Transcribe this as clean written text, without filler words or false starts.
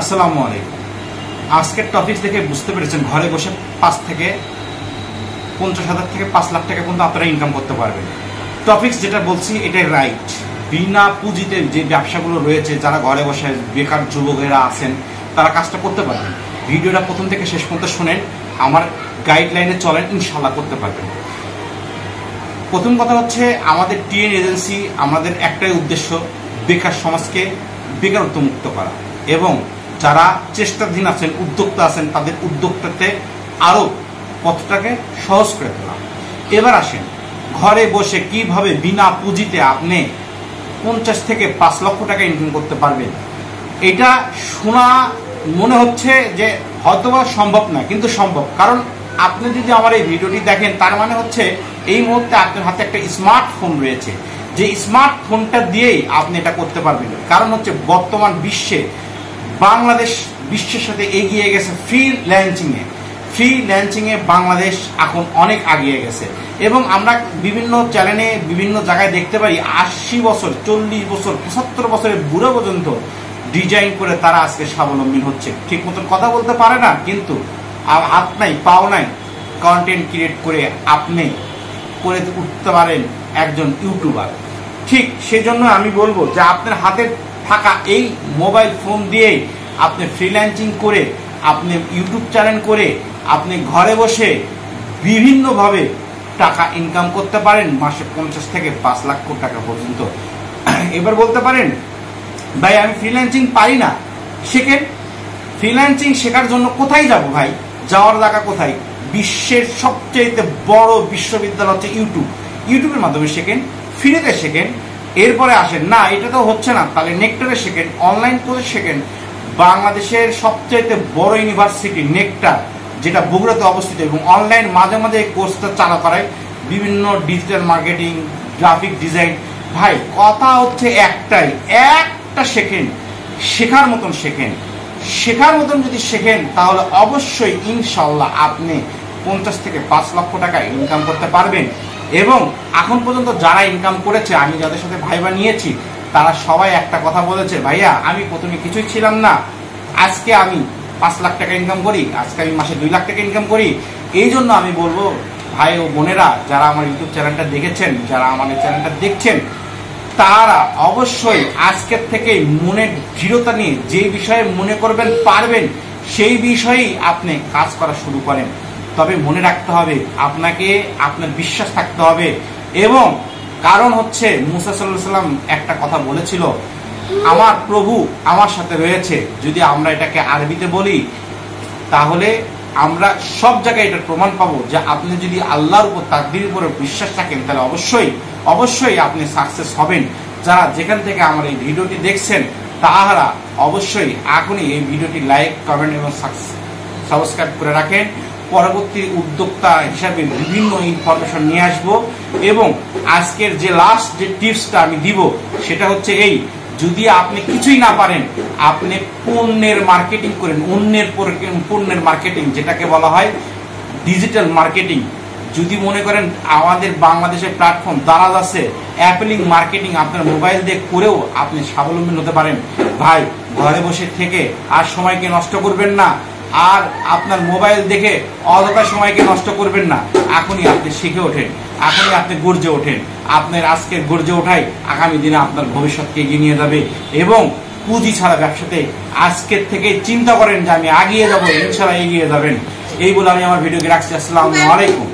আসসালামু আলাইকুম। আজকের টপিক দেখে বুঝতে পেরেছেন ঘরে বসে 5 থেকে 50,000 থেকে 5 লাখ টাকা পর্যন্ত আপনারা ইনকাম করতে পারবেন। টপিকস যেটা বলছি এটাই রাইট। বিনা পুঁজিতে যে ব্যবসাগুলো রয়েছে, যারা ঘরে বসে বেকার যুবকেরা আছেন তারা কাজটা করতে পারবেন। ভিডিওটা প্রথম থেকে শেষ পর্যন্ত শুনেন, আমার গাইডলাইনে চলেন, ইনশাল্লাহ করতে পারবেন। প্রথম কথা হচ্ছে, আমাদের টিএন এজেন্সি আমাদের একটাই উদ্দেশ্য, বেকার সমাজকে বেকারত্ব মুক্ত করা এবং যারা চেষ্টাধীন আছেন, উদ্যোক্তা আছেন, তাদের উদ্যোক্তাতে আরও পথটাকে সহজ করে তোলা। এবার আসেন, ঘরে বসে কিভাবে বিনা পুঁজিতে আপনি 50 থেকে 5 লক্ষ টাকা ইনকাম করতে পারবেন। এটা শোনা মনে হচ্ছে যে হয়তোবা সম্ভব না, কিন্তু সম্ভব। কারণ আপনি যদি আমার এই ভিডিওটি দেখেন, তার মানে হচ্ছে এই মুহূর্তে আপনার হাতে একটা স্মার্টফোন রয়েছে, যে স্মার্টফোনটা দিয়েই আপনি এটা করতে পারবেন। কারণ হচ্ছে বর্তমান বিশ্বে বাংলাদেশ বিশ্বের সাথে এগিয়ে গেছে ফ্রিল্যান্সিংয়ে বাংলাদেশ এখন অনেক এগিয়ে গেছে। এবং আমরা বিভিন্ন চ্যানেলে বিভিন্ন জায়গায় দেখতে পাই 80 বছর, 40 বছর, 75 বছরের বুড়ো পর্যন্ত ডিজাইন করে তারা আজকে স্বাবলম্বী হচ্ছে। ঠিক মতন কথা বলতে পারে না, কিন্তু হাত নাই পাও নাই, কন্টেন্ট ক্রিয়েট করে আপনি করে উঠতে পারেন একজন ইউটিউবার। ঠিক সেই জন্য আমি বলবো যে আপনার হাতে থাকা এই মোবাইল ফোন দিয়ে আপনি ফ্রিল্যান্সিং করে, আপনি ইউটিউব চ্যানেল করে, আপনি ঘরে বসে বিভিন্নভাবে টাকা ইনকাম করতে পারেন, মাসে 50 থেকে 5 লাখ টাকা পর্যন্ত। এবার বলতে পারেন, ভাই আমি ফ্রিল্যান্সিং পারি না, শেখেন। ফ্রিল্যান্সিং শেখার জন্য কোথায় যাব ভাই? যাওয়ার জায়গা কোথায়? বিশ্বের সবচেয়ে বড় বিশ্ববিদ্যালয় হচ্ছে ইউটিউবের মাধ্যমে শেখেন, ফ্রিতে শেখেন। এরপরে আসেন, না এটা তো হচ্ছে না, তাহলে নেক্টারে শেখেন, অনলাইন কোর্সে শেখেন। বাংলাদেশের সবচেয়ে বড় ইউনিভার্সিটি নেক্টার, যেটা বগুড়াতে অবস্থিত, এবং অনলাইন মাঝে মাঝে এই কোর্সটা চালু করায়, বিভিন্ন ডিজিটাল মার্কেটিং, গ্রাফিক ডিজাইন। ভাই কথা হচ্ছে একটাই, একটা শেখেন, শেখার মতন শেখেন। শেখার মতন যদি শেখেন, তাহলে অবশ্যই ইনশাল্লাহ আপনি 50 থেকে 5 লক্ষ টাকা ইনকাম করতে পারবেন। এবং এখন পর্যন্ত যারা ইনকাম করেছে, আমি যাদের সাথে ভাইবা নিয়েছি, তারা সবাই একটা কথা বলেছে, ভাইয়া আমি প্রথমে কিছুই ছিলাম না, আজকে আমি 5 লাখ টাকা ইনকাম করি, আজকে আমি মাসে 2 লাখ টাকা ইনকাম করি। এই জন্য আমি বলবো ভাই ও বোনেরা, যারা আমার ইউটিউব চ্যানেলটা দেখেছেন, যারা আমাদের চ্যানেলটা দেখছেন, তারা অবশ্যই আজকের থেকে মনের দৃঢ়তা নিয়ে যে বিষয়ে মনে করবেন পারবেন, সেই বিষয়েই আপনি কাজ করা শুরু করেন। তবে মনে রাখতে হবে, আপনাকে আপনার বিশ্বাস থাকতে হবে। এবং কারণ হচ্ছে মুসা সাল্লাল্লাহু আলাইহি ওয়াসাল্লাম একটা কথা বলেছিল, আমার প্রভু আমার সাথে রয়েছে। যদি আমরা এটাকে আরবিতে বলি, তাহলে আমরা সব জায়গায় এটার প্রমাণ পাবো যে আপনি যদি আল্লাহর উপর, তাকদীরের উপর বিশ্বাস রাখেন, তাহলে অবশ্যই আপনি সাকসেস হবেন। যারা যেখান থেকে আমার এই ভিডিওটি দেখছেন, তাহারা অবশ্যই এখনই এই ভিডিওটি লাইক, কমেন্ট এবং সাবস্ক্রাইব করে রাখেন। পরবর্তী উদ্যোক্তা হিসাবে বিভিন্ন ইনফরমেশন নিয়ে আসবো। এবং আজকের যে লাস্ট যে টিপসটা আমি দিব, সেটা হচ্ছে এই, যদি আপনি কিছুই না পারেন, আপনি পণ্যের মার্কেটিং করেন, পণ্যের মার্কেটিং, যেটাকে বলা হয় ডিজিটাল মার্কেটিং। যদি মনে করেন আমাদের বাংলাদেশের প্ল্যাটফর্ম দারাজ আছে, অ্যাপেলিং মার্কেটিং আপনার মোবাইল দিয়ে করেও আপনি স্বাবলম্বী হতে পারেন। ভাই ঘরে বসে থেকে আর সময়কে নষ্ট করবেন না, আর আপনার মোবাইল দেখে অযথা সময়কে নষ্ট করবেন না। এখনই আপনি শিখে ওঠেন, এখনই আপনি গর্জে ওঠেন। আপনার আজকের গর্জে ওঠাই আগামী দিনে আপনার ভবিষ্যৎকে এগিয়ে নিয়ে যাবে। এবং পুঁজি ছাড়া ব্যবসাতে আজকের থেকে চিন্তা করেন যে আমি এগিয়ে যাবো, ইনশাআল্লাহ এগিয়ে যাবেন। এই বলে আমি আমার ভিডিওকে রাখছি। আসসালামু আলাইকুম।